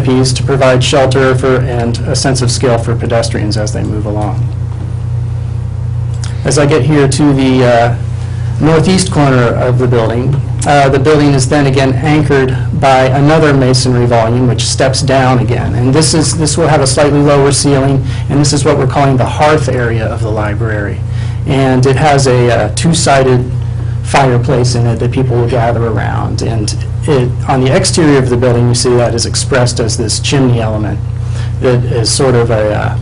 canopies to provide shelter and a sense of scale for pedestrians as they move along. As I get here to the northeast corner of the building is then again anchored by another masonry volume which steps down again. And this will have a slightly lower ceiling, and this is what we're calling the hearth area of the library. And it has a two-sided fireplace in it that people will gather around. And on the exterior of the building, you see that is expressed as this chimney element that is sort of a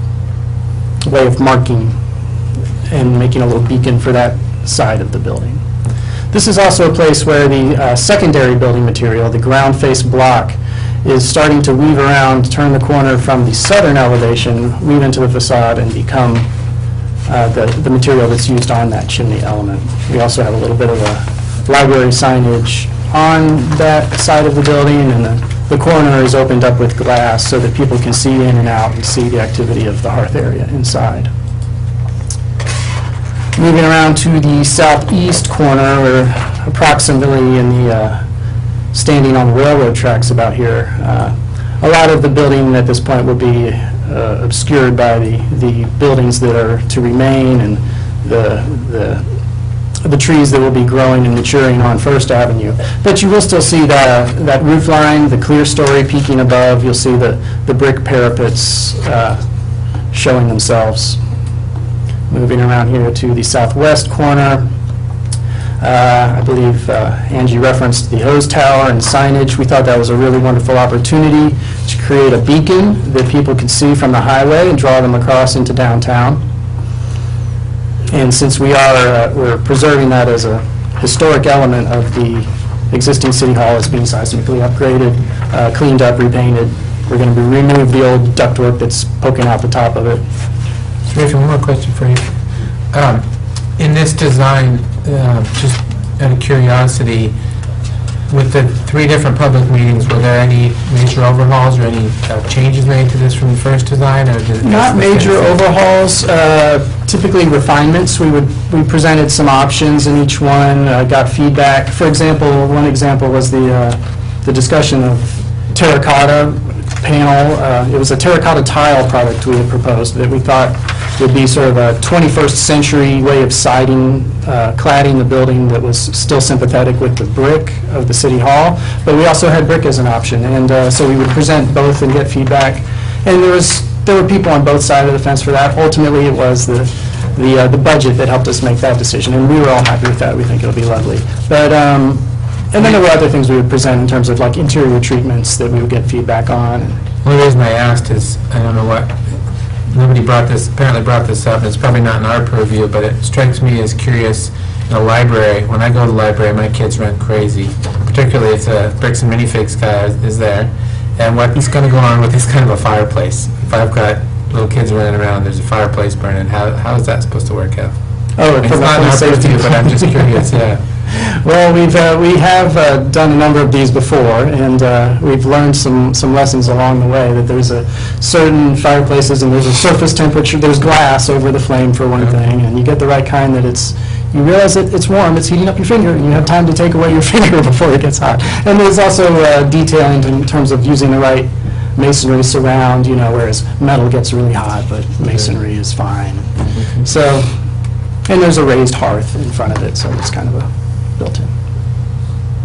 way of marking and making a little beacon for that side of the building. This is also a place where the secondary building material, the ground face block, is starting to weave around, turn the corner from the southern elevation, weave into the facade, and become the material that's used on that chimney element. We also have a little bit of a library signage on that side of the building, and the corner is opened up with glass so that people can see in and out and see the activity of the hearth area inside. Moving around to the southeast corner, we're approximately in the standing on the railroad tracks about here. A lot of the building at this point will be obscured by the buildings that are to remain and the trees that will be growing and maturing on First Avenue. But you will still see that roof line, the clear story peeking above. You'll see the brick parapets showing themselves. Moving around here to the southwest corner, I believe Angie referenced the hose tower and signage. We thought that was a really wonderful opportunity to create a beacon that people could see from the highway and draw them across into downtown. And since we're preserving that as a historic element of the existing City Hall, as being seismically upgraded, cleaned up, repainted, we're going to remove the old ductwork that's poking out the top of it. Rachel, one more question for you. In this design, just out of curiosity, with the 3 different public meetings, were there any major overhauls or any changes made to this from the first design? Or not major overhauls, typically refinements. We presented some options in each one, got feedback. For example, one example was the discussion of terracotta panel. It was a terracotta tile product we had proposed that we thought would be sort of a 21st century way of siding, cladding the building that was still sympathetic with the brick of the City Hall. But we also had brick as an option, and so we would present both and get feedback. And there were people on both sides of the fence for that. Ultimately, it was the budget that helped us make that decision, and we were all happy with that. We think it'll be lovely. But and then there were other things we would present in terms of like interior treatments that we would get feedback on. One reason I asked is, I don't know what, nobody apparently brought this up, it's probably not in our purview, but it strikes me as curious. In a library, when I go to the library, my kids run crazy. Particularly if the Bricks and Minifigs guy is there. And what's going to go on with this kind of a fireplace? If I've got little kids running around, there's a fireplace burning, how is that supposed to work out? Oh, it's not in our purview, but I'm just curious, yeah. Well, we have done a number of these before, and we've learned some lessons along the way, that there's a certain fireplaces and there's a surface temperature, there's glass over the flame for one thing, and you get the right kind that you realize that it's warm, it's heating up your finger, and you have time to take away your finger before it gets hot. And there's also detailing in terms of using the right masonry surround, whereas metal gets really hot, but masonry is fine. So, and there's a raised hearth in front of it, so it's kind of a built-in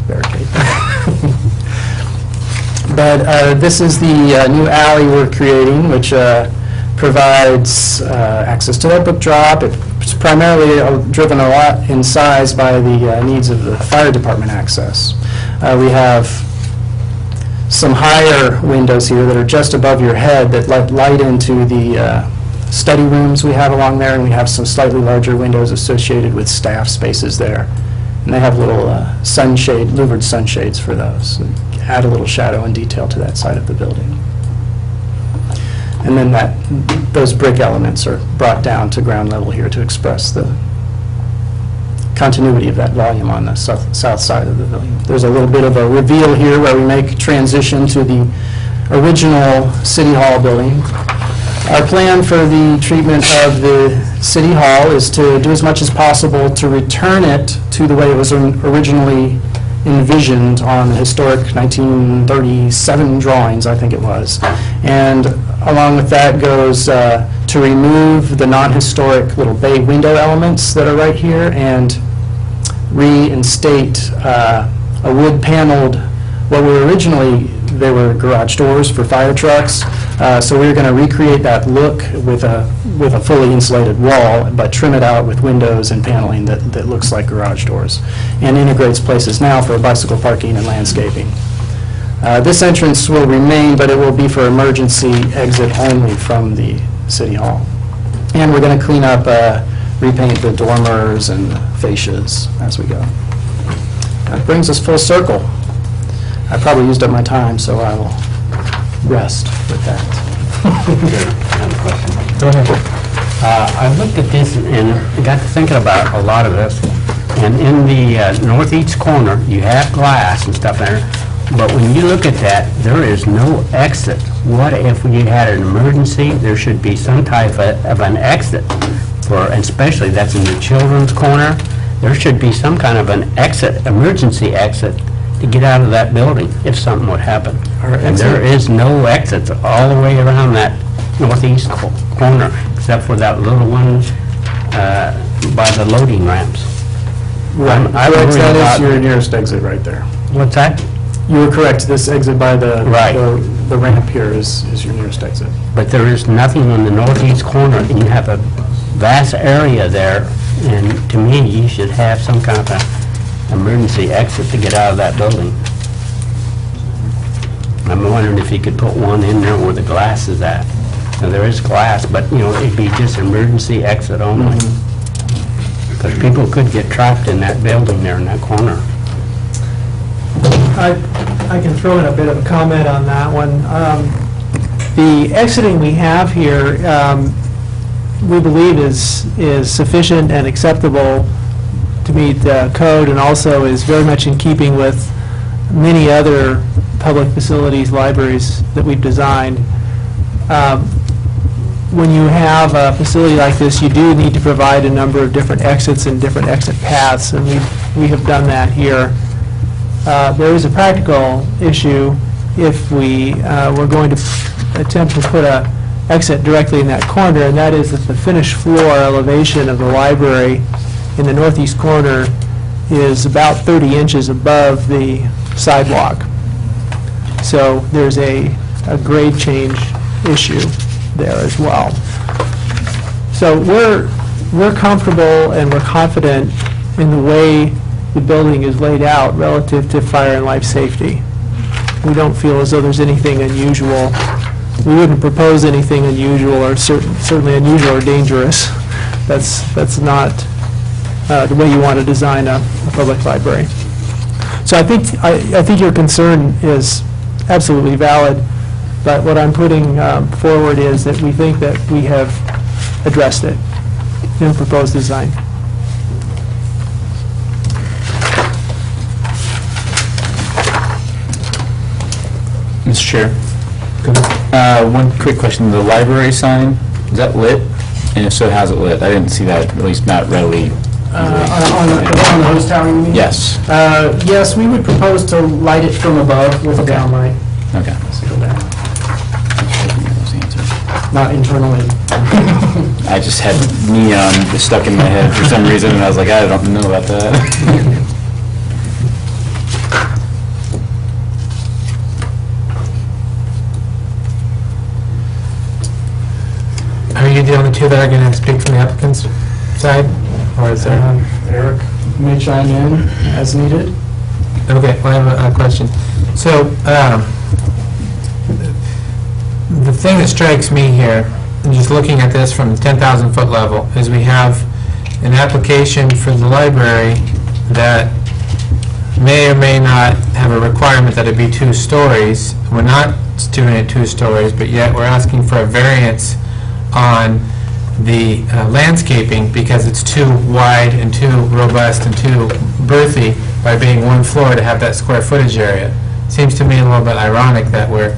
barricade. But this is the new alley we're creating, which provides access to that book drop. It's primarily driven a lot in size by the needs of the fire department access. We have some higher windows here that are just above your head that let light into the study rooms we have along there, and we have some slightly larger windows associated with staff spaces there. And they have little louvered sunshades for those. Add a little shadow and detail to that side of the building. And then those brick elements are brought down to ground level here to express the continuity of that volume on the south side of the building. There's a little bit of a reveal here where we make transition to the original City Hall building. Our plan for the treatment of the City Hall is to do as much as possible to return it to the way it was originally envisioned on the historic 1937 drawings, I think it was. And along with that goes to remove the non-historic little bay window elements that are right here and reinstate a wood-paneled, what were originally, they were garage doors for fire trucks. So we're going to recreate that look with a fully insulated wall, but trim it out with windows and paneling that looks like garage doors, and integrates places now for bicycle parking and landscaping. This entrance will remain, but it will be for emergency exit only from the City Hall. And we're going to clean up, repaint the dormers and fascias as we go. That brings us full circle. I probably used up my time, so I will rest with that. I have a question. Go ahead. I looked at this and got to thinking about a lot of this. And in the northeast corner, you have glass and stuff there, but when you look at that, there is no exit. What if we had an emergency? There should be some type of an exit for, and especially that's in the children's corner. There should be some kind of an exit, emergency exit, to get out of that building if something would happen. And there is no exits all the way around that northeast corner, except for that little one by the loading ramps. Right, that is your nearest exit right there. What's that? You were correct, this exit by the Right. the ramp here is your nearest exit. But there is nothing on the northeast corner, and you have a vast area there, and to me, you should have some kind of a emergency exit to get out of that building. I'm wondering if you could put one in there where the glass is at. Now, there is glass, but, you know, it'd be just emergency exit only. Because people could get trapped in that building there in that corner. I can throw in a bit of a comment on that one. The exiting we have here, we believe is sufficient and acceptable to meet code, and also is very much in keeping with many other public facilities, libraries that we've designed. When you have a facility like this, you do need to provide a number of different exits and different exit paths, and we have done that here. There is a practical issue if we were going to attempt to put a exit directly in that corner, and that is that the finished floor elevation of the library in the northeast corner is about 30 inches above the sidewalk. So there's a grade change issue there as well. So we're comfortable and we're confident in the way the building is laid out relative to fire and life safety. We don't feel as though there's anything unusual. We wouldn't propose anything unusual or certainly unusual or dangerous. That's not the way you want to design a public library. So I think your concern is absolutely valid, but what I'm putting forward is that we think that we have addressed it in the proposed design. Mr. Chair, one quick question. The library sign, is that lit? And if so, how's it lit? I didn't see that, at least not readily. On the hose tower, you mean? Yes. Yes, we would propose to light it from above with a downlight. Okay. So go down. Not internally. I just had neon stuck in my head for some reason, and I was like, I don't know about that. Are you the only two that are going to speak from the applicant's side, or is there? Eric may chime in as needed. Okay, well, I have a question. So, the thing that strikes me here, just looking at this from the 10,000-foot level, is we have an application for the library that may or may not have a requirement that it be 2 stories. We're not doing it 2 stories, but yet we're asking for a variance on the landscaping because it's too wide and too robust and too berthy by being 1 floor to have that square footage area. Seems to me a little bit ironic that we're,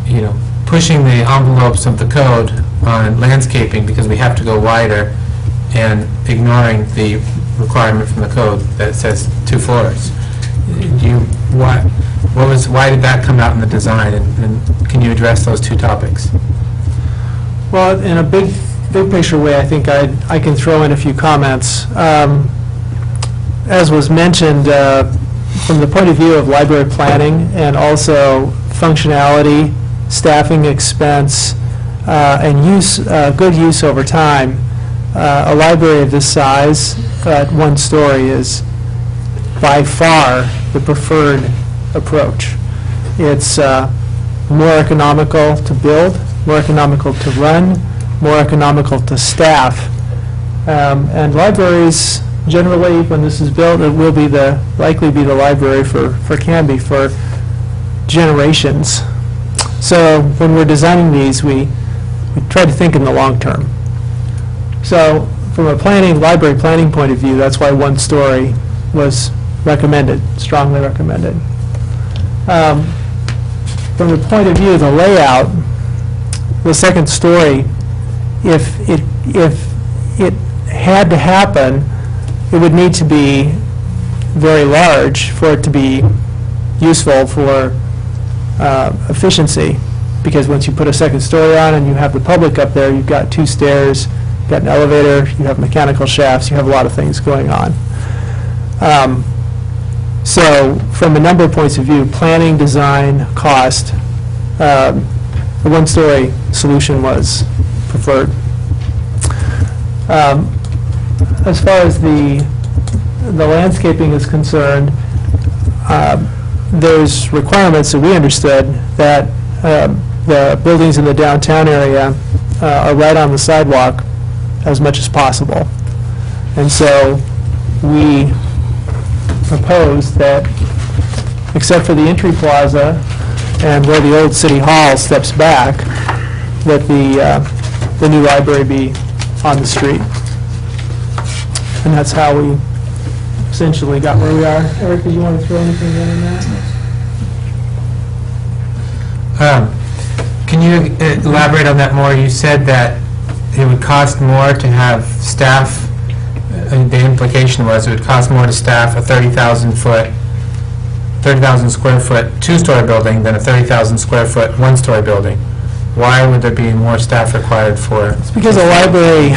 you know, pushing the envelopes of the code on landscaping because we have to go wider and ignoring the requirement from the code that says 2 floors. Why did that come out in the design, and can you address those two topics? Well, in a big picture way, I think I can throw in a few comments. As was mentioned, from the point of view of library planning and also functionality, staffing expense, and good use over time, a library of this size at one story is by far the preferred approach. It's more economical to build, more economical to run, more economical to staff. And libraries, generally, when this is built, it will be likely be the library for Canby for generations. So when we're designing these, we try to think in the long term. So from a library planning point of view, that's why one story was recommended, strongly recommended. From the point of view of the layout, the second story, if it had to happen, it would need to be very large for it to be useful for efficiency, because once you put a second story on and you have the public up there, you've got 2 stairs, you've got an elevator, you have mechanical shafts, you have a lot of things going on. So from a number of points of view, planning, design, cost, the one-story solution was preferred. As far as the landscaping is concerned, there's requirements that we understood that the buildings in the downtown area are right on the sidewalk as much as possible. And so we proposed that, except for the entry plaza and where the old city hall steps back, that the new library be on the street. And that's how we essentially got where we are. Eric, did you want to throw anything in on that? Can you elaborate on that more? You said that it would cost more to have staff, the implication was it would cost more to staff a 30,000 square foot 2-story building than a 30,000 square foot 1-story building. Why would there be more staff required for? It's because a library,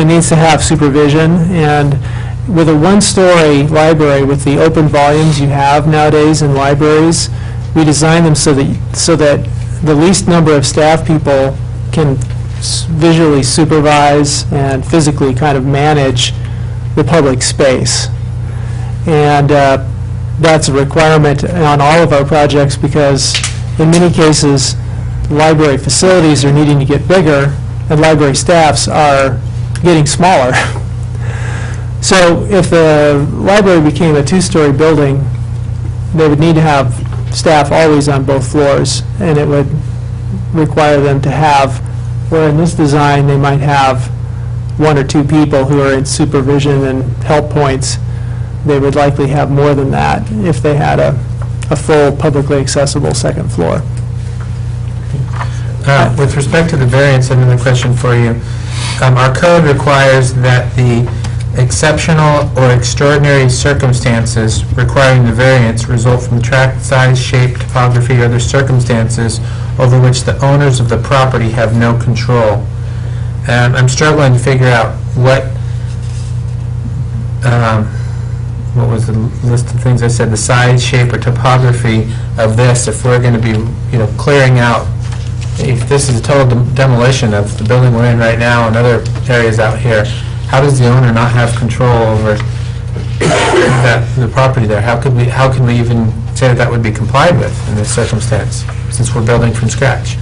needs to have supervision, and with a 1-story library, with the open volumes you have nowadays in libraries, we design them so that the least number of staff people can visually supervise and physically kind of manage the public space. And that's a requirement on all of our projects, because in many cases, library facilities are needing to get bigger and library staffs are getting smaller. So if the library became a 2-story building, they would need to have staff always on both floors, and it would require them to have, where in this design they might have 1 or 2 people who are in supervision and help points. They would likely have more than that if they had a full publicly accessible second floor. With respect to the variance, another question for you. Our code requires that the exceptional or extraordinary circumstances requiring the variance result from the tract size, shape, topography, or other circumstances over which the owners of the property have no control. I'm struggling to figure out what was the list of things I said, the size, shape, or topography of this, if we're going to be, clearing out, if this is a total demolition of the building we're in right now and other areas out here, how does the owner not have control over the property there? How can we even say that would be complied with in this circumstance, since we're building from scratch?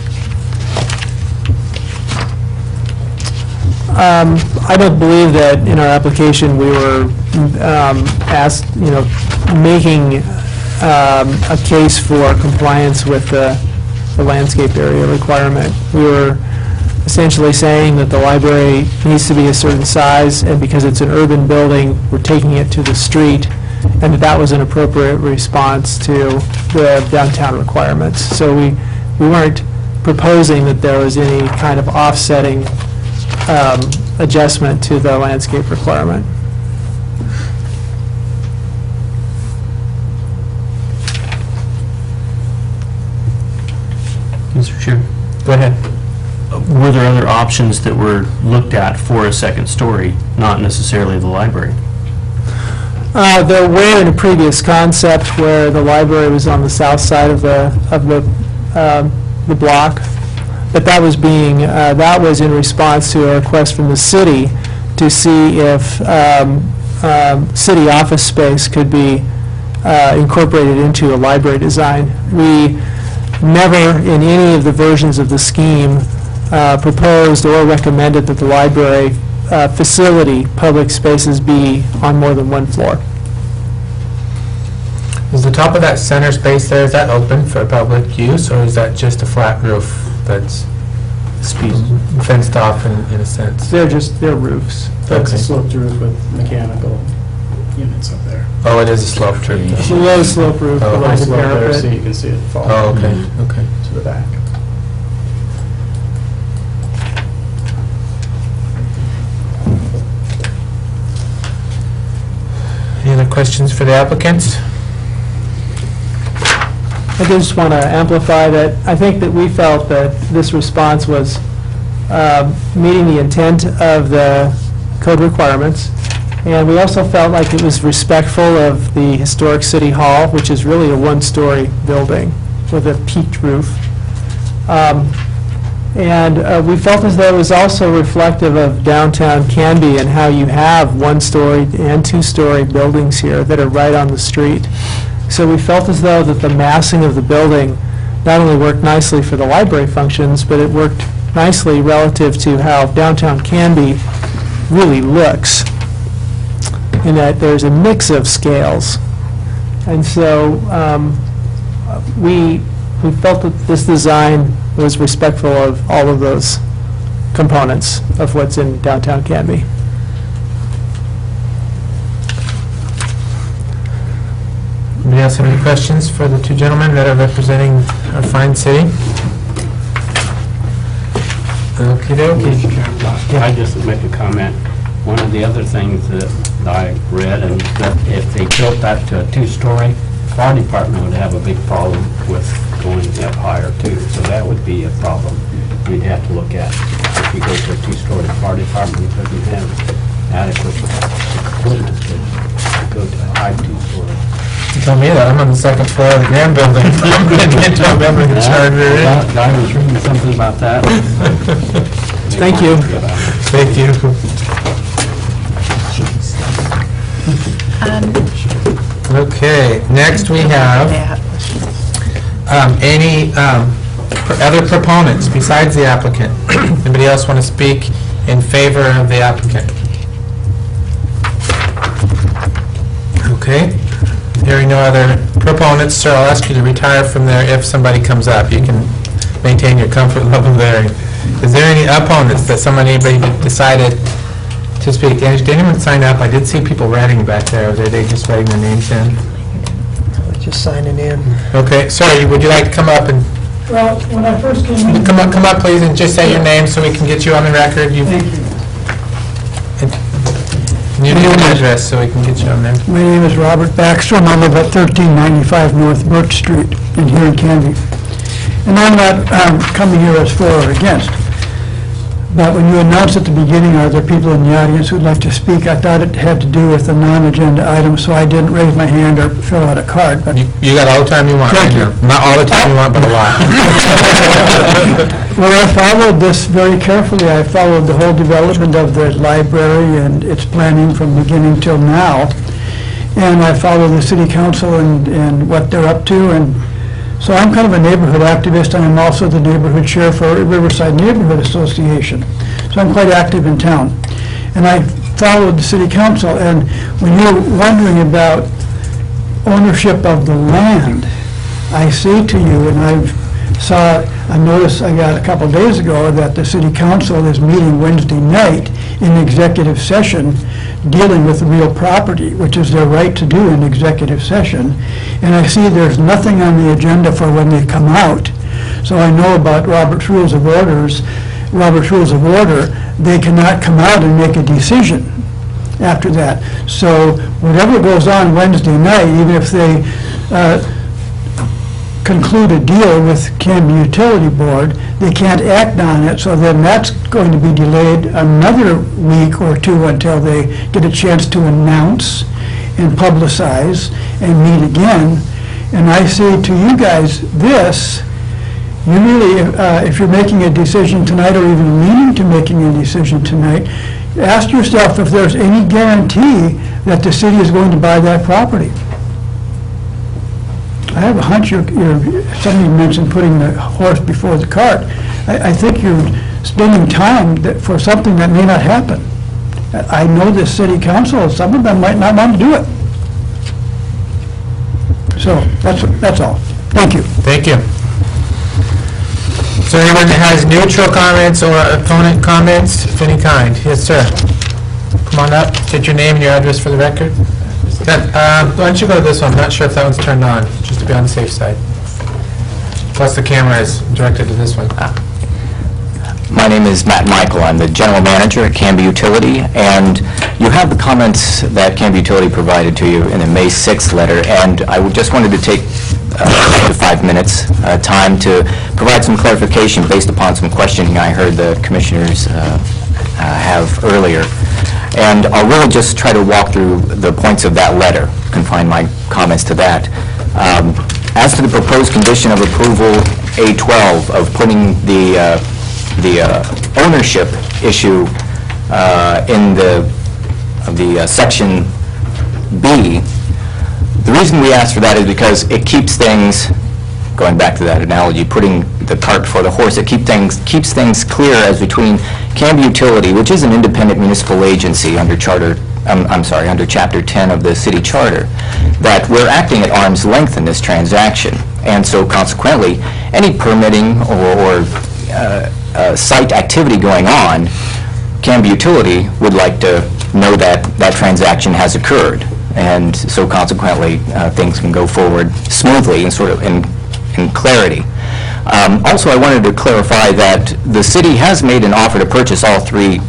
I don't believe that in our application we were asked, making a case for compliance with the landscape area requirement. We were essentially saying that the library needs to be a certain size, and because it's an urban building, we're taking it to the street, and that was an appropriate response to the downtown requirements. So we weren't proposing that there was any kind of offsetting adjustment to the landscape requirement. Mr. Chair, Go ahead. were there other options that were looked at for a second story, not necessarily the library? There were in a previous concept where the library was on the south side of the block, but that was in response to a request from the city to see if city office space could be incorporated into a library design. We never, in any of the versions of the scheme, proposed or recommended that the library facility, public spaces be on more than one floor. Is the top of that center space there, is that open for public use, or is that just a flat roof that's fenced off in a sense? They're roofs. That's a Okay. sloped roof with mechanical units up there. Oh, it is a sloped roof. It's a low slope roof Oh, below High the slope there, so parapet. you can see it fall Oh, okay, okay. to the back. Any other questions for the applicants? I just want to amplify that I think that we felt that this response was meeting the intent of the code requirements, and we also felt like it was respectful of the historic city hall, which is really a one-story building with a peaked roof. And we felt as though it was also reflective of downtown Canby and how you have one-story and two-story buildings here that are right on the street. So we felt as though that the massing of the building not only worked nicely for the library functions, but it worked nicely relative to how downtown Canby really looks, in that there's a mix of scales. And so we felt that this design was respectful of all of those components of what's in downtown Canby. Anybody else have any questions for the two gentlemen that are representing our fine city? Okey-dokey. I just make a comment. One of the other things that I read, and that if they built that to a two-story, fire department would have a big problem with going up higher too. So that would be a problem we'd have to look at. If you go to a two-story, the fire department doesn't have adequate equipment to go to a high two-story. You tell me that, I'm on the second floor of the Grand Building. I'm going to get to a member of the charter. I was reading something about that. Thank you. Thank you. Okay, next we have any other proponents besides the applicant? Anybody else want to speak in favor of the applicant? Okay, hearing no other proponents, sir, I'll ask you to retire from there if somebody comes up. You can maintain your comfort level there. Is there any opponents that anybody decided to speak? Did anyone sign up? I did see people writing back there. Are they just writing their names in? Just signing in. Okay, sorry, would you like to come up and, Well, when I first came in... come up please, and just say your name so we can get you on the record. Thank you. And your name and address so we can get you on there. My name is Robert Baxter, and I live at 1395 North Birch Street here in Canby. And I'm not coming here as for or against, but when you announced at the beginning, are there people in the audience who'd like to speak, I thought it had to do with a non-agenda item, so I didn't raise my hand or fill out a card, but... You got all the time you want right Thank you. now. Not all the time you want, but a lot. Well, I followed this very carefully. I followed the whole development of the library and its planning from beginning till now. And I follow the city council and what they're up to. And so I'm kind of a neighborhood activist, and I'm also the neighborhood chair for Riverside Neighborhood Association. So I'm quite active in town. And I followed the city council. And when you're wondering about ownership of the land, I say to you, and I noticed I got a couple of days ago that the city council is meeting Wednesday night in executive session dealing with real property, which is their right to do in executive session. And I see there's nothing on the agenda for when they come out. So I know about Robert's Rules of Order, they cannot come out and make a decision after that. So whatever goes on Wednesday night, even if they conclude a deal with Canby Utility Board. They can't act on it, so then that's going to be delayed another week or two until they get a chance to announce and publicize and meet again. And I say to you guys this, you really, if you're making a decision tonight or even leaning to making a decision tonight, ask yourself if there's any guarantee that the city is going to buy that property. I have a hunch somebody mentioned putting the horse before the cart. I think you're spending time for something that may not happen. I know the city council, some of them might not want to do it. So, that's all. Thank you. Thank you. So anyone that has neutral comments or opponent comments of any kind? Yes, sir. Come on up, state your name and your address for the record. Why don't you go to this one? I'm not sure if that one's turned on, just to be on the safe side. Plus the camera is directed to this one. My name is Matt Michael. I'm the general manager at Canby Utility, and you have the comments that Canby Utility provided to you in the May 6th letter, and I just wanted to take 5 minutes time to provide some clarification based upon some questioning I heard the commissioners have earlier. And I'll really just try to walk through the points of that letter, confine my comments to that. As to the proposed condition of approval A12 of putting the ownership issue in the section B, the reason we asked for that is because it keeps things, going back to that analogy, putting the cart before the horse, it keeps things clear as between Canby Utility, which is an independent municipal agency under under Chapter 10 of the city charter, that we're acting at arm's length in this transaction. And so consequently, any permitting or site activity going on, Canby Utility would like to know that that transaction has occurred. And so consequently, things can go forward smoothly and sort of in clarity. Also, I wanted to clarify that the city has made an offer to purchase all 3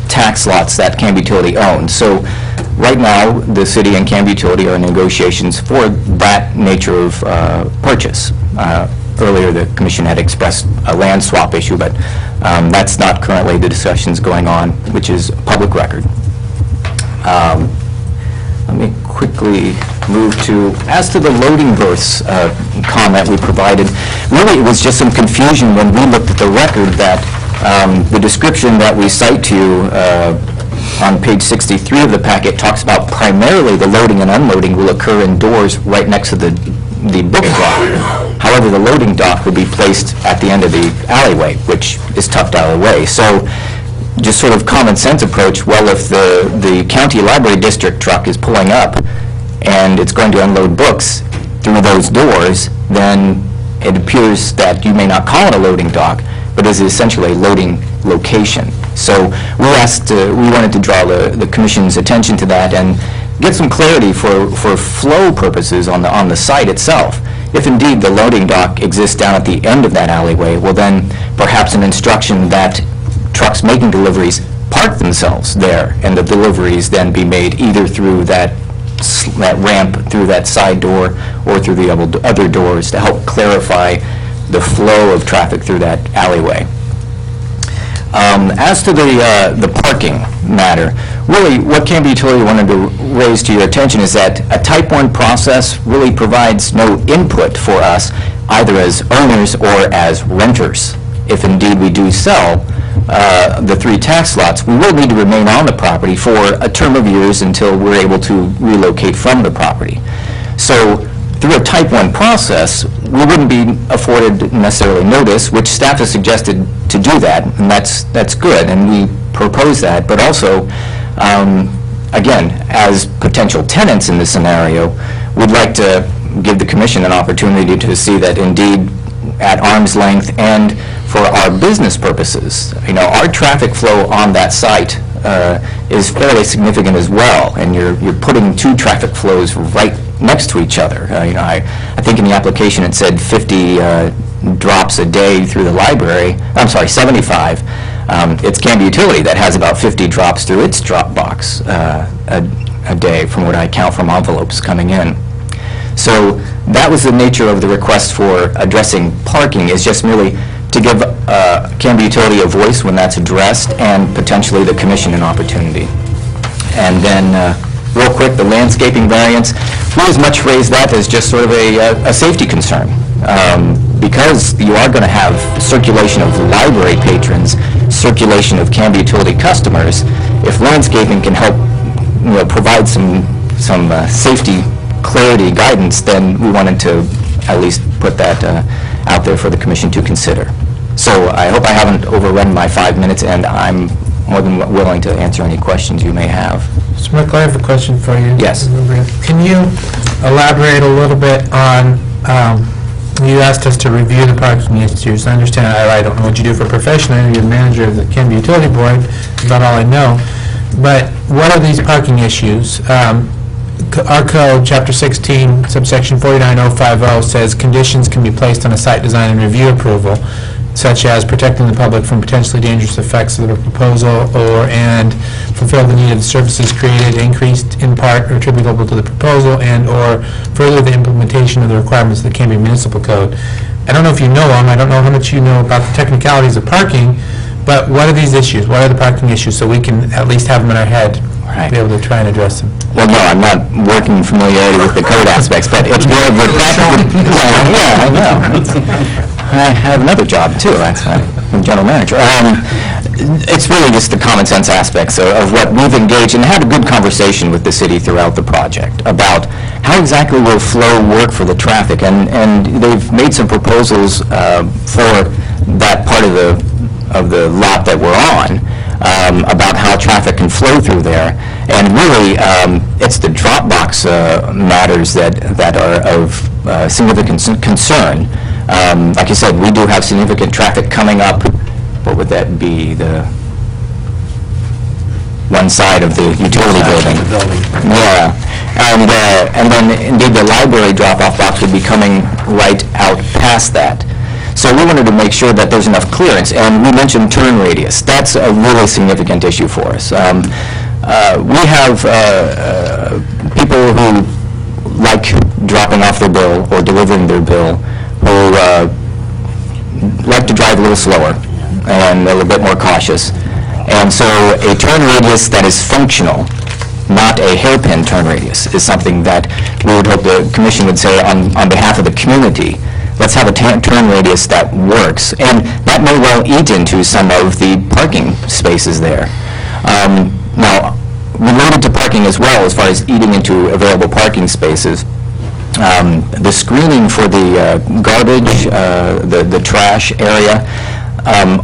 tax lots that Canby Utility owns. So right now, the city and Canby Utility are in negotiations for that nature of purchase. Earlier, the commission had expressed a land swap issue, but that's not currently the discussions going on, which is public record. Let me quickly move to, as to the loading berths comment we provided, really it was just some confusion when we looked at the record that the description that we cite to you on page 63 of the packet talks about primarily the loading and unloading will occur indoors right next to the book dock. However, the loading dock would be placed at the end of the alleyway, which is tucked out of the way. So just sort of common sense approach, well, if the county library district truck is pulling up and it's going to unload books through those doors, then it appears that you may not call it a loading dock, but is essentially a loading location. So we wanted to draw the commission's attention to that and get some clarity for flow purposes on the site itself. If indeed the loading dock exists down at the end of that alleyway, well then perhaps an instruction that trucks making deliveries park themselves there, and the deliveries then be made either through that ramp, through that side door, or through the other doors to help clarify the flow of traffic through that alleyway. As to the parking matter, really what Canby Utility wanted to raise to your attention is that a Type 1 process really provides no input for us, either as owners or as renters. If indeed we do sell the 3 tax lots, we will need to remain on the property for a term of years until we're able to relocate from the property. So through a Type 1 process, we wouldn't be afforded necessarily notice, which staff has suggested to do that, and that's good, and we propose that. But also, again, as potential tenants in this scenario, we'd like to give the commission an opportunity to see that indeed at arm's length and for our business purposes, our traffic flow on that site is fairly significant as well, and you're putting 2 traffic flows right next to each other. I think in the application it said 50 drops a day through the library. I'm sorry, 75. It's Canby Utility that has about 50 drops through its drop box a day, from what I count from envelopes coming in. So that was the nature of the request for addressing parking, is just merely to give Canby Utility a voice when that's addressed, and potentially the commission an opportunity. And then, real quick, the landscaping variance, we as much raise that as just sort of a safety concern. Because you are going to have circulation of library patrons, circulation of Canby Utility customers, if landscaping can help, provide some safety, clarity, guidance, then we wanted to at least put that out there for the commission to consider. So I hope I haven't overrun my 5 minutes, and I'm more than willing to answer any questions you may have. Mr. Michael, I have a question for you. Yes. Can you elaborate a little bit on, you asked us to review the parking issues. I understand, I don't know what you do for a profession. I know you're the manager of the Canby Utility Board, about all I know. But what are these parking issues? Our code, Chapter 16, subsection 49050, says conditions can be placed on a site design and review approval, such as protecting the public from potentially dangerous effects of the proposal, and fulfill the need of the services created, increased in part or attributable to the proposal, and/or further the implementation of the requirements of the Canby Municipal Code. I don't know if you know them. I don't know how much you know about the technicalities of parking, but what are these issues? What are the parking issues, so we can at least have them in our head, be able to try and address them? Well, no, I'm not working familiarity with the code aspects, but it's more of a yeah, I know. I have another job, too. I'm general manager. It's really just the common sense aspects of what we've engaged, and had a good conversation with the city throughout the project about how exactly will flow work for the traffic, and they've made some proposals for that part of the lot that we're on, about how traffic can flow through there. And really, it's the drop box matters that are of significant concern. Like you said, we do have significant traffic coming up. What would that be? The one side of the utility building. Yeah. And then indeed the library drop-off box would be coming right out past that. So we wanted to make sure that there's enough clearance, and we mentioned turn radius. That's a really significant issue for us. We have people who like dropping off their bill or delivering their bill, who like to drive a little slower and a little bit more cautious. And so a turn radius that is functional, not a hairpin turn radius, is something that we would hope the commission would say on behalf of the community. Let's have a turn radius that works, and that may well eat into some of the parking spaces there. Now, related to parking as well, as far as eating into available parking spaces, the screening for the garbage, the trash area,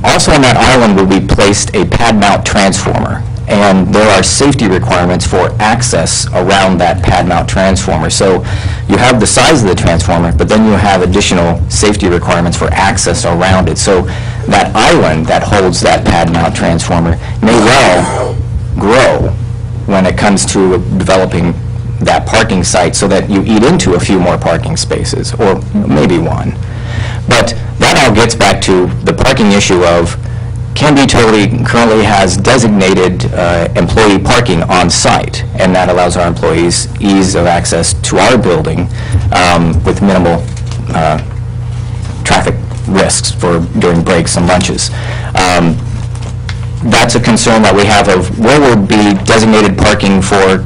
also on that island will be placed a pad mount transformer. And there are safety requirements for access around that pad mount transformer. So you have the size of the transformer, but then you have additional safety requirements for access around it. So that island that holds that pad mount transformer may well grow when it comes to developing that parking site, so that you eat into a few more parking spaces, or maybe one. But that all gets back to the parking issue of Canby Utility currently has designated employee parking on site, and that allows our employees ease of access to our building with minimal traffic risks during breaks and lunches. That's a concern that we have of where would be designated parking for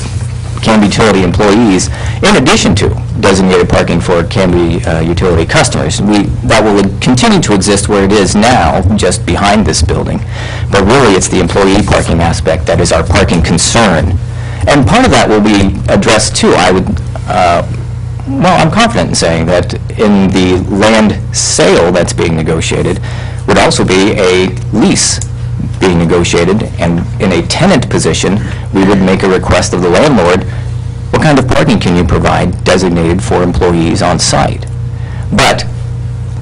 Canby Utility employees, in addition to designated parking for Canby Utility customers. That will continue to exist where it is now, just behind this building. But really, it's the employee parking aspect that is our parking concern. And part of that will be addressed too. I'm confident in saying that in the land sale that's being negotiated would also be a lease being negotiated, and in a tenant position, we would make a request of the landlord, what kind of parking can you provide designated for employees on site? But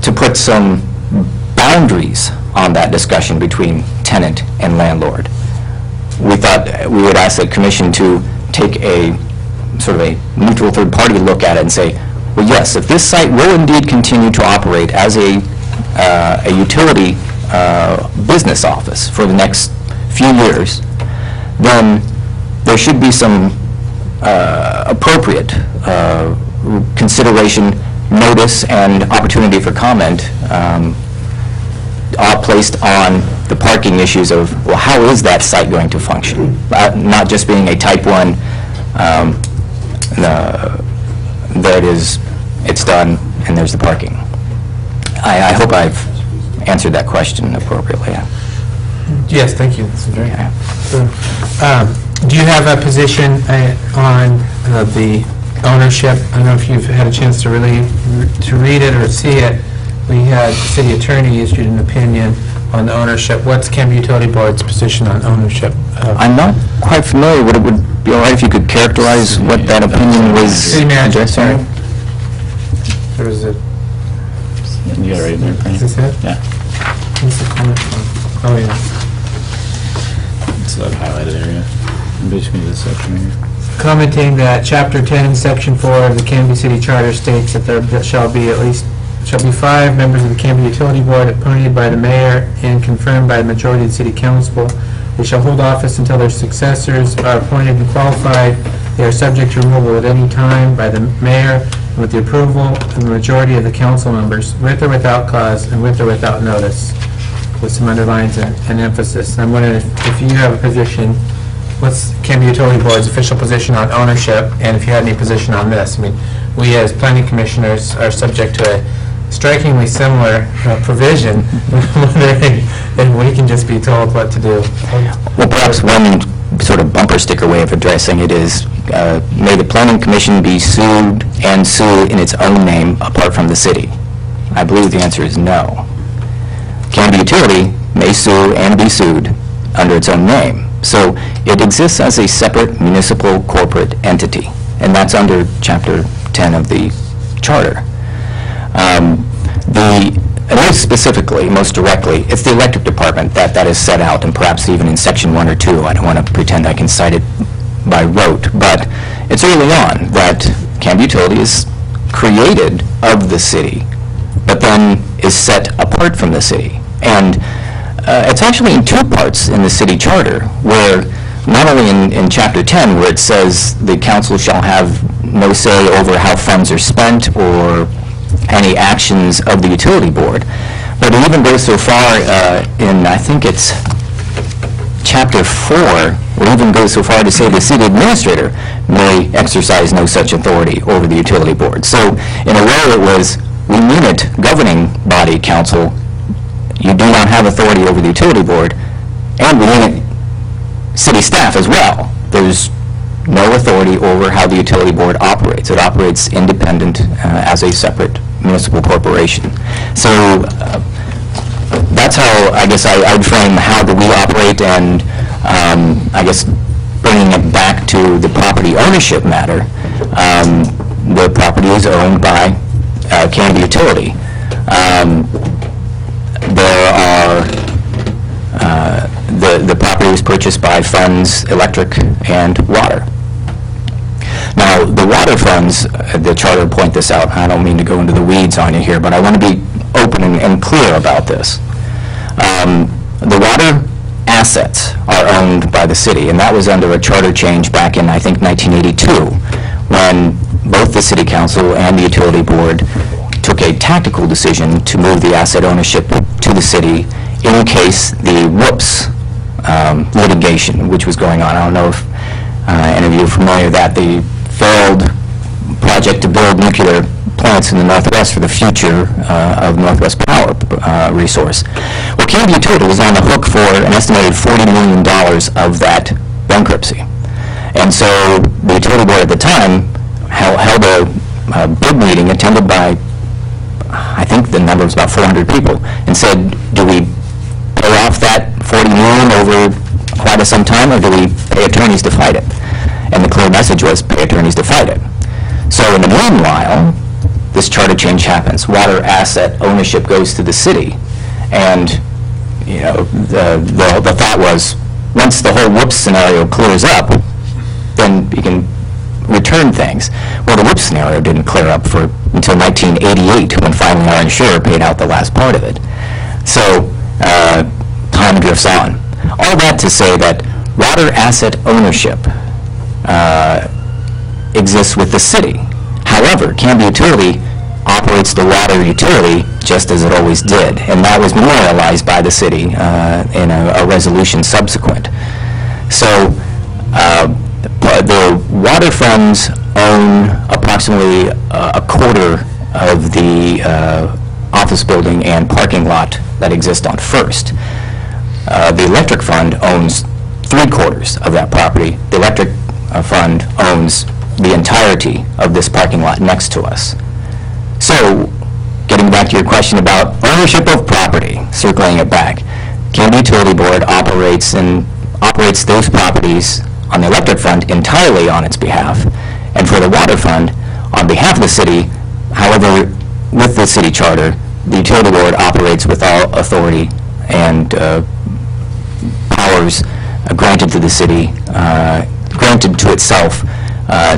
to put some boundaries on that discussion between tenant and landlord, we thought we would ask the commission to take a sort of a neutral third-party look at it and say, well, yes, if this site will indeed continue to operate as a utility business office for the next few years, then there should be some appropriate consideration, notice, and opportunity for comment are placed on the parking issues of, well, how is that site going to function? Not just being a type 1, there it is, it's done, and there's the parking. I hope I've answered that question appropriately. Yes, thank you. This is very Okay. Do you have a position on the ownership? I don't know if you've had a chance to read it or see it. We had the city attorney issued an opinion on the ownership. What's Canby Utility Board's position on ownership? I'm not quite familiar. Would it be all right if you could characterize what that opinion was City manager, addressing? There was a, You got it right there, Frank. is this it? Yeah, What's the comment from? Oh, yeah. it's that highlighted area. Basically this section here. Commenting that Chapter 10, Section 4 of the Canby City Charter states that there shall be 5 members of the Canby Utility Board appointed by the mayor and confirmed by the majority of the city council. They shall hold office until their successors are appointed and qualified. They are subject to removal at any time by the mayor and with the approval of the majority of the council members, with or without cause and with or without notice, with some underlines and emphasis. I'm wondering if you have a position, what's Canby Utility Board's official position on ownership, and if you had any position on this? I mean, we as planning commissioners are subject to a strikingly similar provision. I'm wondering if we can just be told what to do. Well, perhaps one sort of bumper sticker way of addressing it is, may the planning commission be sued and sue in its own name apart from the city? I believe the answer is no. Canby Utility may sue and be sued under its own name. So it exists as a separate municipal corporate entity, and that's under Chapter 10 of the Charter. Most specifically, most directly, it's the electric department that is set out, and perhaps even in Section 1 or 2. I don't want to pretend I can cite it by rote, but it's early on that Canby Utility is created of the city, but then is set apart from the city. And it's actually in 2 parts in the city charter, where not only in Chapter 10, where it says the council shall have no say over how funds are spent or any actions of the utility board, but it even goes so far in, I think it's Chapter 4, it even goes so far to say the city administrator may exercise no such authority over the utility board. So in a way it was, we mean it, governing body council, you do not have authority over the utility board, and we mean it, city staff as well. There's no authority over how the utility board operates. It operates independent as a separate municipal corporation. So that's how, I guess, I would frame how do we operate, and I guess bringing it back to the property ownership matter, the property is owned by Canby Utility. There are, the property was purchased by funds, electric and water. Now, the water funds, the charter point this out, I don't mean to go into the weeds on you here, but I want to be open and clear about this. The water assets are owned by the city, and that was under a charter change back in, I think, 1982, when both the city council and the utility board took a tactical decision to move the asset ownership to the city in case the whoops litigation, which was going on. I don't know if any of you are familiar with that, the failed project to build nuclear plants in the Northwest for the future of Northwest power resource. Well, Canby Utility was on the hook for an estimated $40 million of that bankruptcy. And so the utility board at the time held a big meeting attended by, I think the number was about 400 people, and said, do we pay off that $40 million over quite some time, or do we pay attorneys to fight it? And the clear message was, pay attorneys to fight it. So in the meanwhile, this charter change happens. Water asset ownership goes to the city. And, you know, the thought was, once the whole whoops scenario clears up, then you can return things. Well, the whoops scenario didn't clear up until 1988, when finally our insurer paid out the last part of it. So time drifts on. All that to say that water asset ownership exists with the city. However, Canby Utility operates the water utility just as it always did, and that was memorialized by the city in a resolution subsequent. So the water funds own approximately a quarter of the office building and parking lot that exist on First. The electric fund owns 3/4 of that property. The electric fund owns the entirety of this parking lot next to us. So, getting back to your question about ownership of property, circling it back, Canby Utility Board operates those properties on the electric fund entirely on its behalf, and for the water fund, on behalf of the city, however, with the city charter, the utility board operates with all authority and powers granted to the city, granted to itself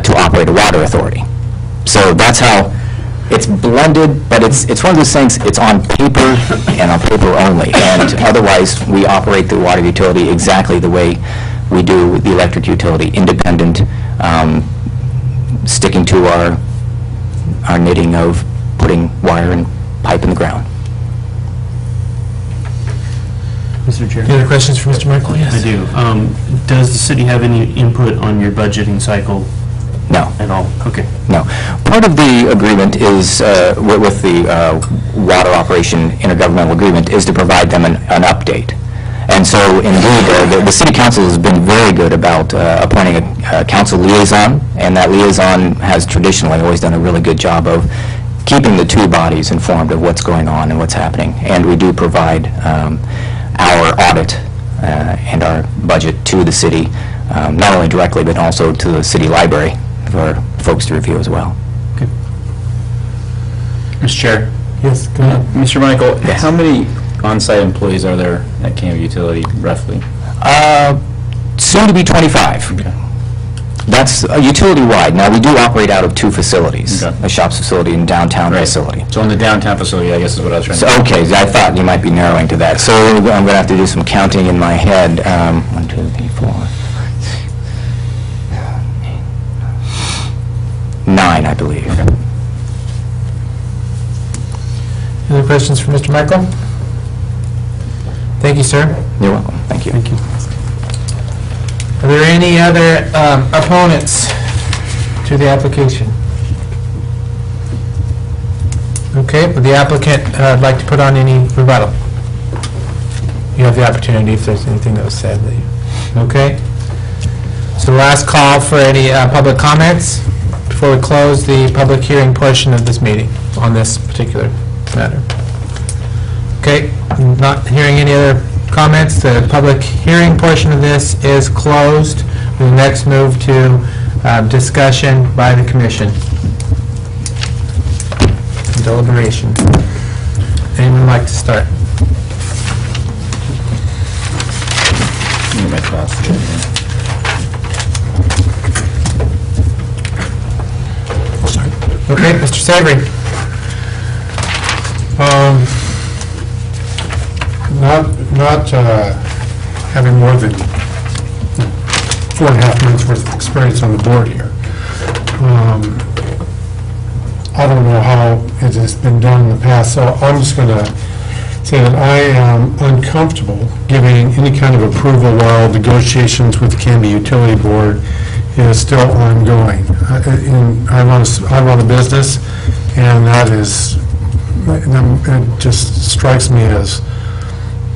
to operate a water authority. So that's how it's blended, but it's one of those things, it's on paper and on paper only, and otherwise we operate the water utility exactly the way we do the electric utility, independent, sticking to our knitting of putting wire and pipe in the ground. Mr. Chair? Any other questions for Mr. Michael? Yes. I do. Does the city have any input on your budgeting cycle No. at all? Okay. No. Part of the agreement is, with the water operation intergovernmental agreement, is to provide them an update. And so, indeed, the city council has been very good about appointing a council liaison, and that liaison has traditionally always done a really good job of keeping the two bodies informed of what's going on and what's happening. And we do provide our audit and our budget to the city, not only directly, but also to the city library for folks to review as well. Mr. Chair. Yes, go ahead. Mr. Michael, how many on-site employees are there at Canby Utility, roughly? Soon to be 25. Okay. That's utility-wide. Now, we do operate out of two facilities, Okay. a shops facility and downtown facility. So in the downtown facility, I guess is what I was trying So, to... okay, I thought you might be narrowing to that. So I'm going to have to do some counting in my head. 1, 2, 3, 4, 9, I believe. Any other questions for Mr. Michael? Thank you, sir. You're welcome. Thank you. Thank you. Are there any other opponents to the application? Okay, would the applicant like to put on any rebuttal? You have the opportunity if there's anything that was said. Okay. So last call for any public comments before we close the public hearing portion of this meeting on this particular matter. Okay, not hearing any other comments, the public hearing portion of this is closed. We'll next move to discussion by the commission. Deliberation. Anyone like to start? Let me toss it in here. Okay, Mr. Savory. Not having more than 4.5 months worth of experience on the board here. I don't know how it has been done in the past, so I'm just going to say that I am uncomfortable giving any kind of approval while negotiations with the Canby Utility Board is still ongoing. I run a business, and that is, it just strikes me as,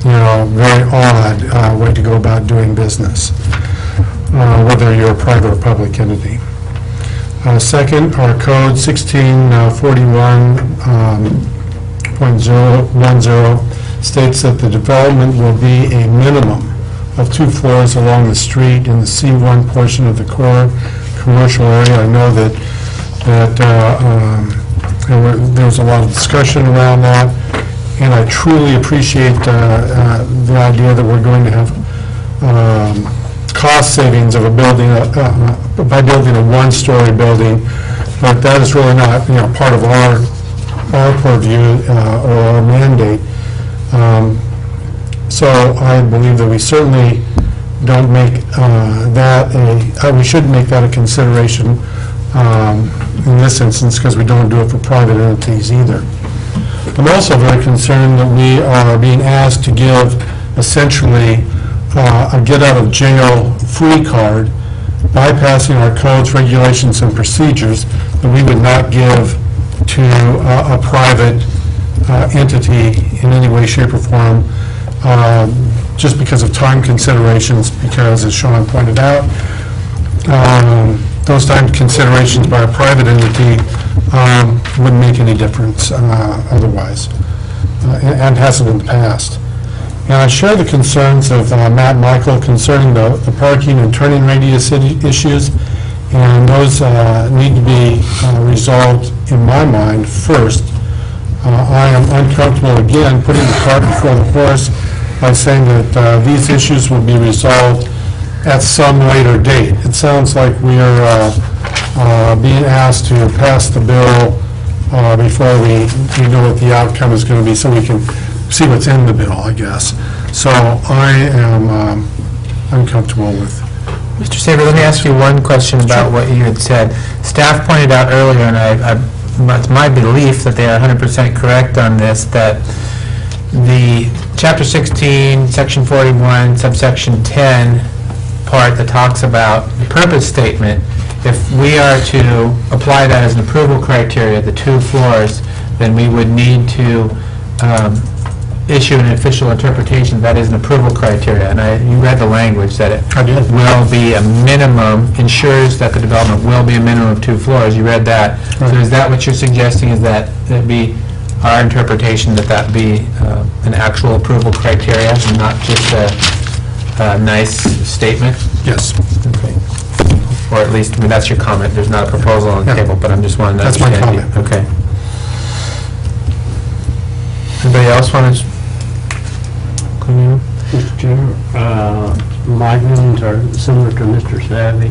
very odd way to go about doing business, whether you're a private or public entity. Second, our code 1641.010 states that the development will be a minimum of 2 floors along the street in the C1 portion of the core commercial area. I know that there was a lot of discussion around that, and I truly appreciate the idea that we're going to have cost savings of a building, by building a one-story building, but that is really not, part of our purview or our mandate. So I believe that we certainly don't make we should make that a consideration in this instance, because we don't do it for private entities either. I'm also very concerned that we are being asked to give essentially a get-out-of-jail-free card, bypassing our codes, regulations, and procedures that we would not give to a private entity in any way, shape, or form, just because of time considerations, because, as Sean pointed out, those time considerations by a private entity wouldn't make any difference otherwise, and hasn't in the past. And I share the concerns of Matt and Michael concerning the parking and turning radius issues, and those need to be resolved, in my mind, first. I am uncomfortable, again, putting the cart before the horse by saying that these issues will be resolved at some later date. It sounds like we are being asked to pass the bill before we know what the outcome is going to be, so we can see what's in the bill, I guess. So I am uncomfortable with. Mr. Saber, let me ask you one question about what you had said. Staff pointed out earlier, and it's my belief that they are 100% correct on this, that the Chapter 16, Section 41, subsection 10 part that talks about the purpose statement, if we are to apply that as an approval criteria, the 2 floors, then we would need to issue an official interpretation that is an approval criteria. And you read the language that it will be a minimum, ensures that the development will be a minimum of 2 floors. You read that. So is that what you're suggesting, is that it be our interpretation that be an actual approval criteria and not just a nice statement? Yes. Okay. Or at least, I mean, that's your comment. There's not a proposal on the table, but I'm just wanting to That's my understand you. comment. Okay. Anybody else want to? Mr. Chair, my feelings are similar to Mr. Savvy,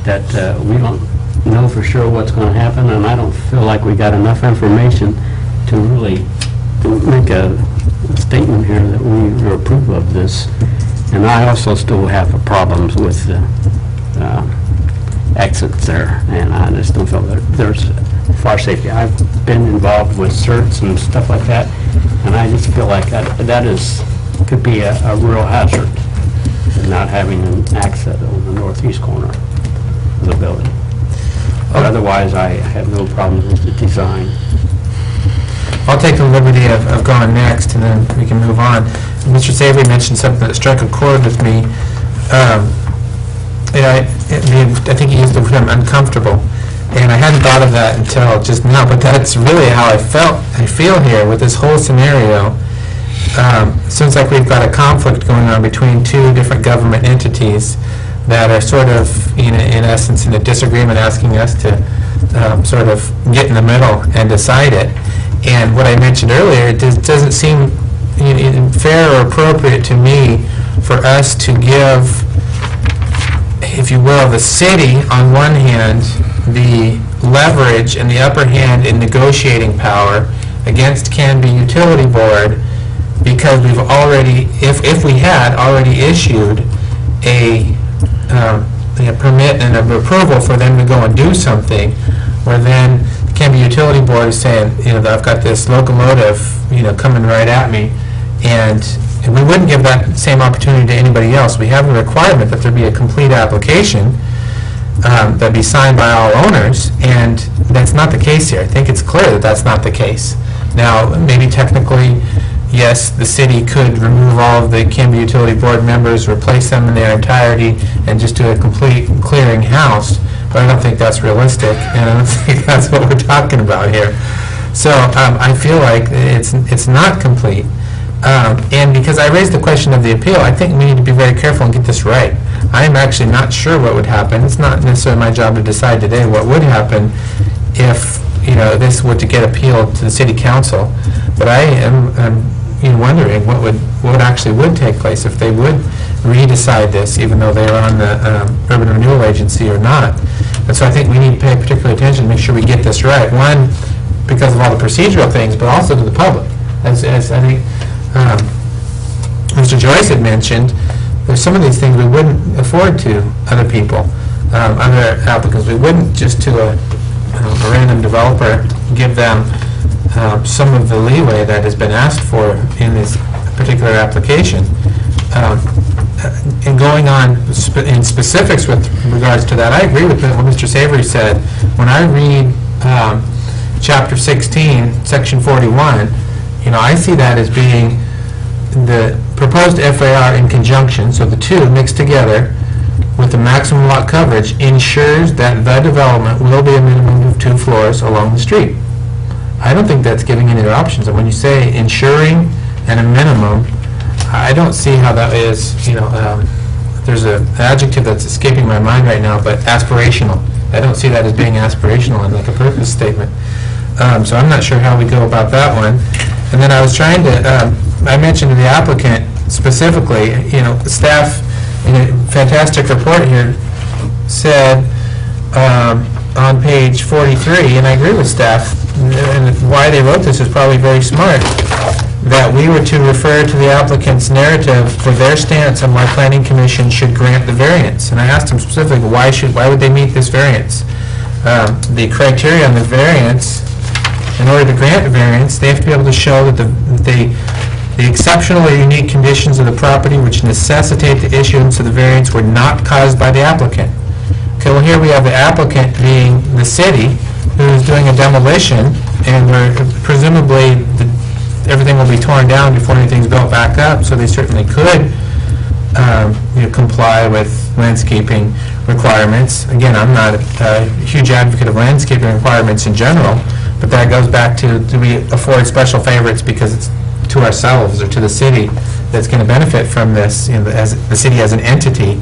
that we don't know for sure what's going to happen, and I don't feel like we got enough information to really make a statement here that we approve of this. And I also still have problems with the exits there, and I just don't feel that there's fire safety. I've been involved with certs and stuff like that, and I just feel like could be a real hazard, not having an exit on the northeast corner of the building. But otherwise, I have no problems with the design. I'll take the liberty of going next, and then we can move on. Mr. Savory mentioned something that struck a chord with me. I think he used the term uncomfortable, and I hadn't thought of that until just now, but that's really how I feel here with this whole scenario. Seems like we've got a conflict going on between 2 different government entities that are sort of, in essence, in a disagreement, asking us to sort of get in the middle and decide it. And what I mentioned earlier, it doesn't seem fair or appropriate to me for us to give, if you will, the city, on one hand, the leverage and the upper hand in negotiating power against Canby Utility Board, because we've already, if we had already issued a permit and an approval for them to go and do something, where then the Canby Utility Board is saying, I've got this locomotive, coming right at me, and we wouldn't give that same opportunity to anybody else. We have a requirement that there be a complete application that be signed by all owners, and that's not the case here. I think it's clear that that's not the case. Now, maybe technically, yes, the city could remove all of the Canby Utility Board members, replace them in their entirety, and just do a complete clearing house, but I don't think that's realistic, and I don't think that's what we're talking about here. So I feel like it's not complete. And because I raised the question of the appeal, I think we need to be very careful and get this right. I'm actually not sure what would happen. It's not necessarily my job to decide today what would happen if this were to get appealed to the city council. But I am wondering what actually would take place if they would redecide this, even though they are on the Urban Renewal Agency or not. And so I think we need to pay particular attention to make sure we get this right. One, because of all the procedural things, but also to the public. As I think Mr. Joyce had mentioned, there's some of these things we wouldn't afford to other people, other applicants. We wouldn't just to a random developer, give them some of the leeway that has been asked for in this particular application. And going on in specifics with regards to that, I agree with what Mr. Savory said. When I read Chapter 16, Section 41, I see that as being the proposed FAR in conjunction, so the two mixed together with the maximum lot coverage ensures that the development will be a minimum of 2 floors along the street. I don't think that's giving any options. And when you say ensuring and a minimum, I don't see how that is, there's an adjective that's escaping my mind right now, but aspirational. I don't see that as being aspirational and like a purpose statement. So I'm not sure how we go about that one. And then I was trying to, I mentioned to the applicant specifically, the staff in a fantastic report here said on page 43, and I agree with staff, and why they wrote this is probably very smart, that we were to refer to the applicant's narrative for their stance on why Planning Commission should grant the variance. And I asked them specifically, why would they meet this variance? The criteria on the variance, in order to grant the variance, they have to be able to show that the exceptional or unique conditions of the property which necessitate the issuance of the variance were not caused by the applicant. Okay, well, here we have the applicant being the city, who is doing a demolition, and presumably everything will be torn down before anything's built back up, so they certainly could comply with landscaping requirements. Again, I'm not a huge advocate of landscaping requirements in general, but that goes back to, do we afford special favorites because it's to ourselves or to the city that's going to benefit from this, as the city as an entity,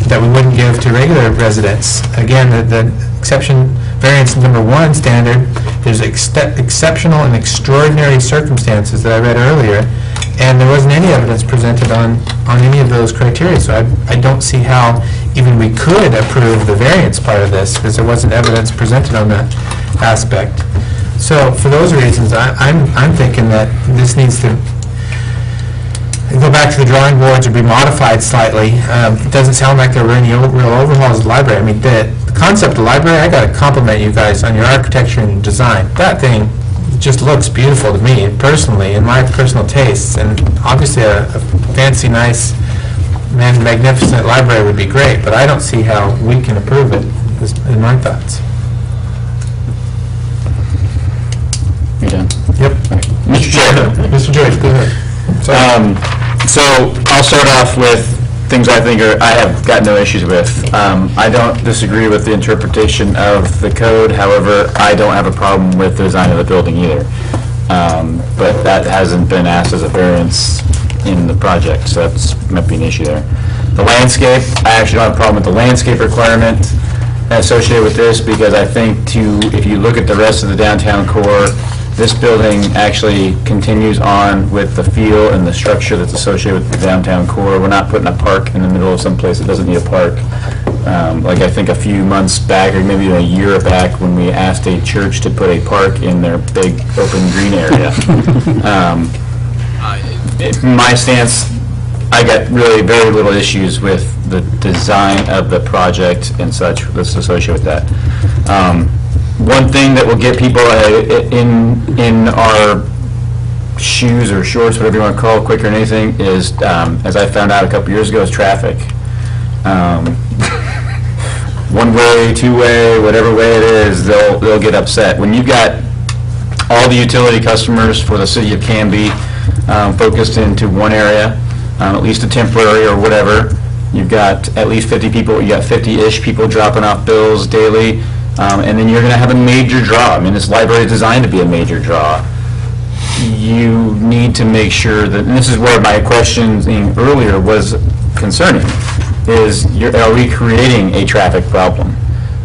that we wouldn't give to regular residents. Again, the exception variance number 1 standard, there's exceptional and extraordinary circumstances that I read earlier, and there wasn't any evidence presented on any of those criteria, so I don't see how even we could approve the variance part of this, because there wasn't evidence presented on that aspect. So for those reasons, I'm thinking that this needs to go back to the drawing boards or be modified slightly. It doesn't sound like there were any real overhauls of the library. I mean, the concept of the library, I got to compliment you guys on your architecture and design. That thing just looks beautiful to me, personally, in my personal tastes. And obviously a fancy, nice, magnificent library would be great, but I don't see how we can approve it, in my thoughts. You're done? Yep. Mr. Chair. Mr. Joyce, go ahead. So I'll start off with things I have got no issues with. I don't disagree with the interpretation of the code. However, I don't have a problem with the design of the building either. But that hasn't been asked as a variance in the project, so that might be an issue there. The landscape, I actually don't have a problem with the landscape requirement associated with this, because I think if you look at the rest of the downtown core, this building actually continues on with the feel and the structure that's associated with the downtown core. We're not putting a park in the middle of some place that doesn't need a park. Like I think a few months back, or maybe a year back, when we asked a church to put a park in their big open green area. My stance, I got really very little issues with the design of the project and such that's associated with that. One thing that will get people in our shoes or shorts, whatever you want to call it, quicker than anything, is, as I found out a couple years ago, is traffic. One way, two way, whatever way it is, they'll get upset. When you've got all the utility customers for the city of Canby focused into one area, at least a temporary or whatever, you've got at least 50 people, you got 50-ish people dropping off bills daily. And then you're going to have a major draw. I mean, this library is designed to be a major draw. You need to make sure that, and this is where my questioning earlier was concerning, is are we creating a traffic problem?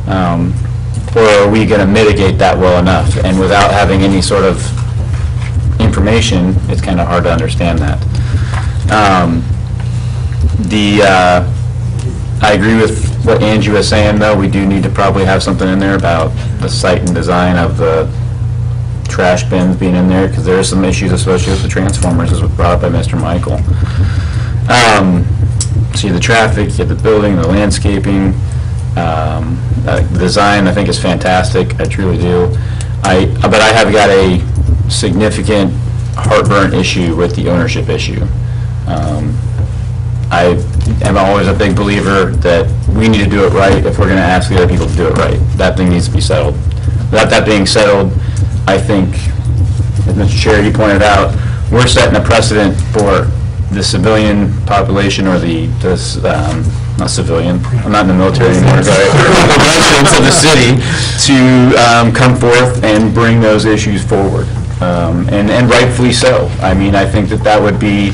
Or are we going to mitigate that well enough? And without having any sort of information, it's kind of hard to understand that. I agree with what Angie was saying, though. We do need to probably have something in there about the site and design of the trash bins being in there, because there are some issues associated with the transformers, as was brought up by Mr. Michael. So you have the traffic, you have the building, the landscaping. The design, I think, is fantastic, I truly do. But I have got a significant heartburn issue with the ownership issue. I am always a big believer that we need to do it right if we're going to ask the other people to do it right. That thing needs to be settled. Without that being settled, I think, as Mr. Chair, you pointed out, we're setting a precedent for the civilian population, or not civilian, I'm not in the military anymore, sorry, the residents of the city to come forth and bring those issues forward, and rightfully so. I mean, I think that would be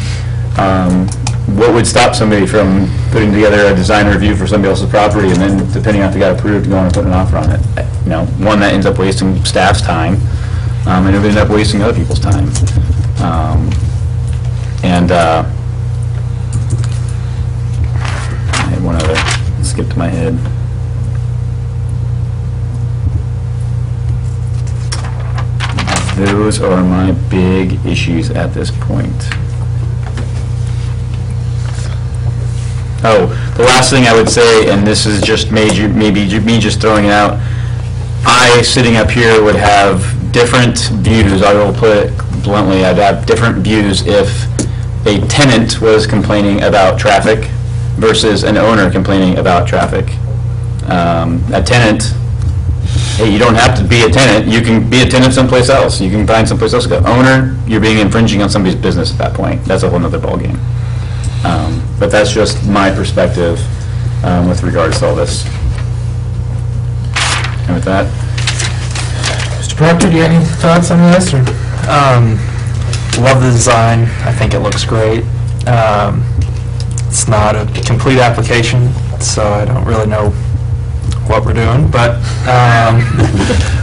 what would stop somebody from putting together a design review for somebody else's property, and then, depending on if they got approved, going and putting an offer on it. You know, one, that ends up wasting staff's time, and it would end up wasting other people's time. I had one other, it skipped my head. Those are my big issues at this point. Oh, the last thing I would say, and this is just maybe me just throwing it out, I, sitting up here, would have different views, I will put it bluntly, I'd have different views if a tenant was complaining about traffic versus an owner complaining about traffic. A tenant, hey, you don't have to be a tenant, you can be a tenant someplace else, you can find someplace else to go. Owner, you're being infringing on somebody's business at that point, that's a whole nother ballgame. But that's just my perspective with regards to all this. And with that, Mr. Proctor, do you have any thoughts on this, or? Love the design. I think it looks great. It's not a complete application, so I don't really know what we're doing, but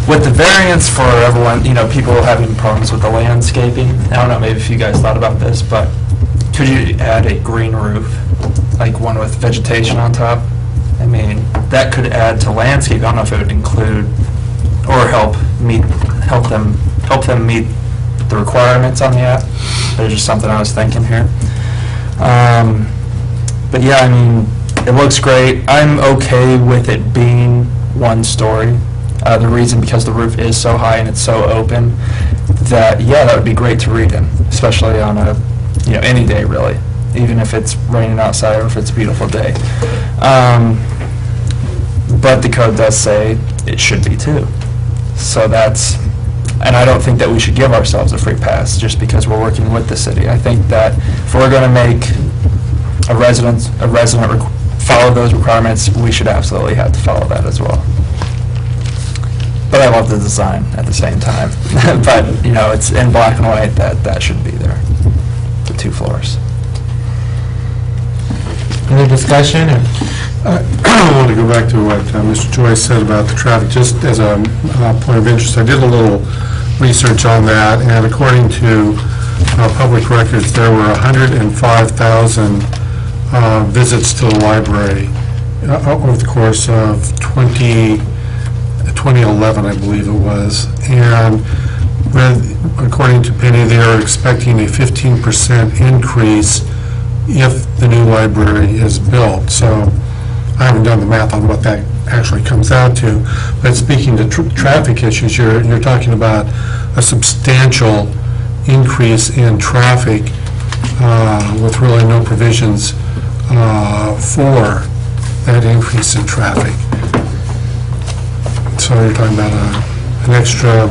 with the variance for everyone, you know, people having problems with the landscaping, I don't know, maybe if you guys thought about this, but could you add a green roof, like one with vegetation on top? I mean, that could add to landscape. I don't know if it would include or help them meet the requirements on the app. There's just something I was thinking here. But yeah, I mean, it looks great. I'm okay with it being one story. The reason, because the roof is so high and it's so open, that, yeah, that would be great to read in, especially on a, you know, any day really, even if it's raining outside or if it's a beautiful day. But the code does say it should be two. So that's, and I don't think that we should give ourselves a free pass just because we're working with the city. I think that if we're going to make a resident follow those requirements, we should absolutely have to follow that as well. But I love the design at the same time. But, you know, it's in black and white, that should be there, the 2 floors. Any discussion, or? I want to go back to what Mr. Joyce said about the traffic, just as a point of interest. I did a little research on that, and according to public records, there were 105,000 visits to the library over the course of 2011, I believe it was. And according to Penny, they are expecting a 15% increase if the new library is built. So I haven't done the math on what that actually comes out to, but speaking to traffic issues, you're talking about a substantial increase in traffic with really no provisions for that increase in traffic. So you're talking about an extra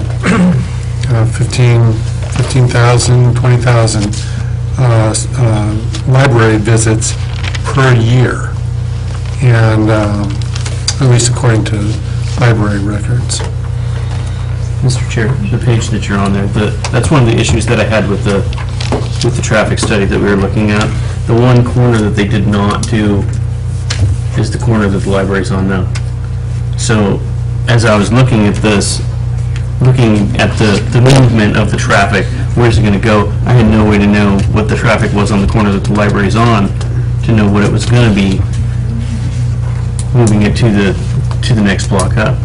15,000, 20,000 library visits per year, and at least according to library records. Mr. Chair, the page that you're on there, that's one of the issues that I had with the traffic study that we were looking at. The one corner that they did not do is the corner that the library's on now. So as I was looking at this, looking at the movement of the traffic, where's it going to go, I had no way to know what the traffic was on the corner that the library's on to know what it was going to be moving it to the next block up.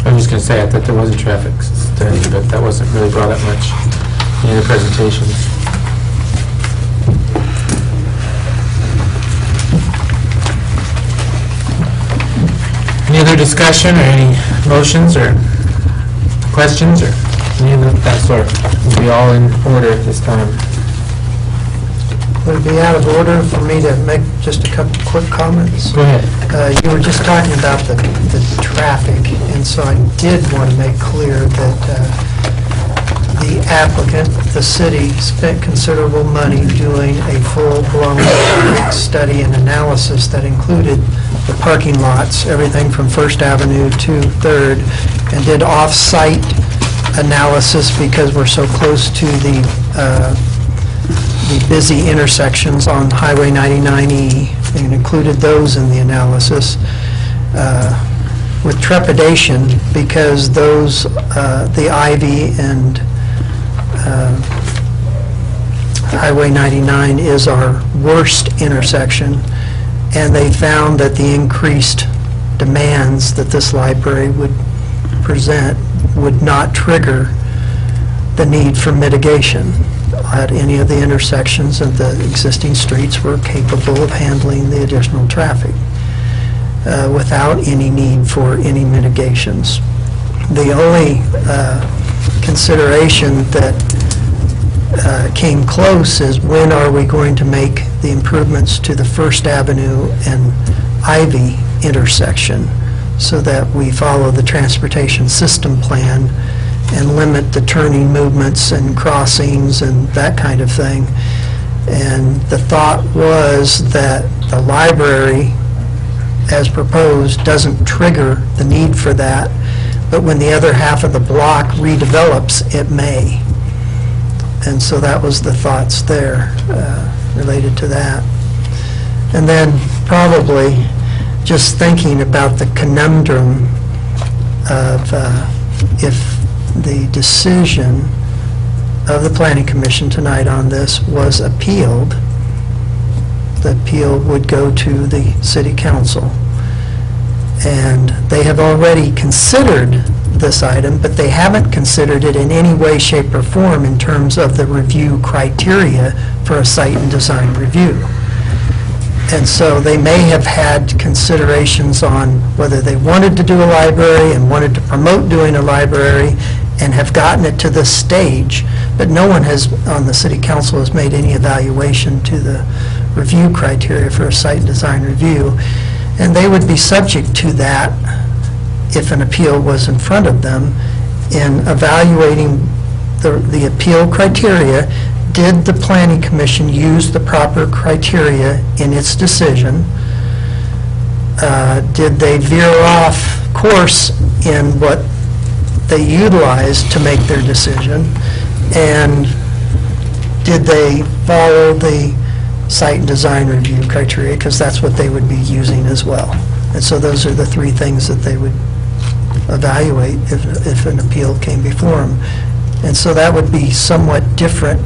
I was just going to say, I thought there was a traffic study, but that wasn't really brought up much in the presentations. discussion or any motions or questions or any of that sort? We'll be all in order this time. Would it be out of order for me to make just a couple quick comments? Go ahead. You were just talking about the traffic, and so I did want to make clear that the applicant, the city, spent considerable money doing a full-blown traffic study and analysis that included the parking lots, everything from First Avenue to Third, and did off-site analysis because we're so close to the busy intersections on Highway 99E, and included those in the analysis with trepidation because those, the Ivy and Highway 99 is our worst intersection, and they found that the increased demands that this library would present would not trigger the need for mitigation at any of the intersections, and the existing streets were capable of handling the additional traffic without any need for any mitigations. The only consideration that came close is when are we going to make the improvements to the First Avenue and Ivy intersection so that we follow the transportation system plan and limit the turning movements and crossings and that kind of thing. And the thought was that the library, as proposed, doesn't trigger the need for that, but when the other half of the block redevelops, it may. And so that was the thoughts there related to that. And then probably just thinking about the conundrum of if the decision of the Planning Commission tonight on this was appealed, the appeal would go to the City Council. And they have already considered this item, but they haven't considered it in any way, shape, or form in terms of the review criteria for a site and design review. And so they may have had considerations on whether they wanted to do a library and wanted to promote doing a library and have gotten it to this stage, but no one has, on the City Council, has made any evaluation to the review criteria for a site and design review. And they would be subject to that if an appeal was in front of them in evaluating the appeal criteria. Did the Planning Commission use the proper criteria in its decision? Did they veer off course in what they utilized to make their decision? And did they follow the site and design review criteria? Because that's what they would be using as well. And so those are the three things that they would evaluate if an appeal came before them. And so that would be somewhat different,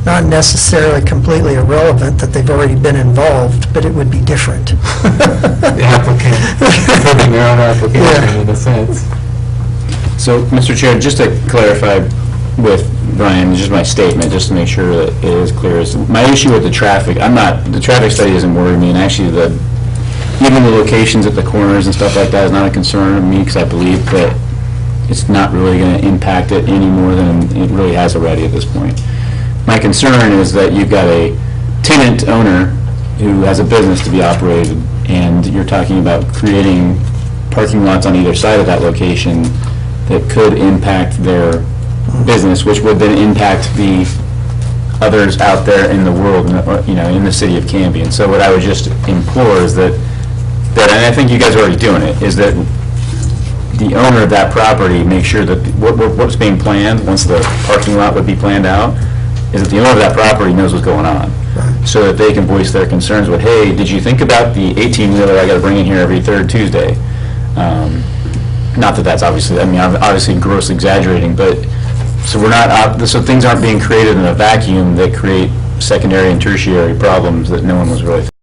not necessarily completely irrelevant that they've already been involved, but it would be different. The applicant, approving their own application in a sense. So, Mr. Chair, just to clarify with Brian, just my statement, just to make sure that it is clear, is my issue with the traffic, the traffic study doesn't worry me, and actually even the locations at the corners and stuff like that is not a concern of me, because I believe that it's not really going to impact it any more than it really has already at this point. My concern is that you've got a tenant owner who has a business to be operated, and you're talking about creating parking lots on either side of that location that could impact their business, which would then impact the others out there in the world, in the city of Canby. And so what I would just implore is that, and I think you guys are already doing it, is that the owner of that property make sure that what's being planned, once the parking lot would be planned out, is that the owner of that property knows what's going on, so that they can voice their concerns with, hey, did you think about the 18-wheeler I got to bring in here every third Tuesday? Not that that's obviously, obviously grossly exaggerating, but so things aren't being created in a vacuum that create secondary and tertiary problems that no one was really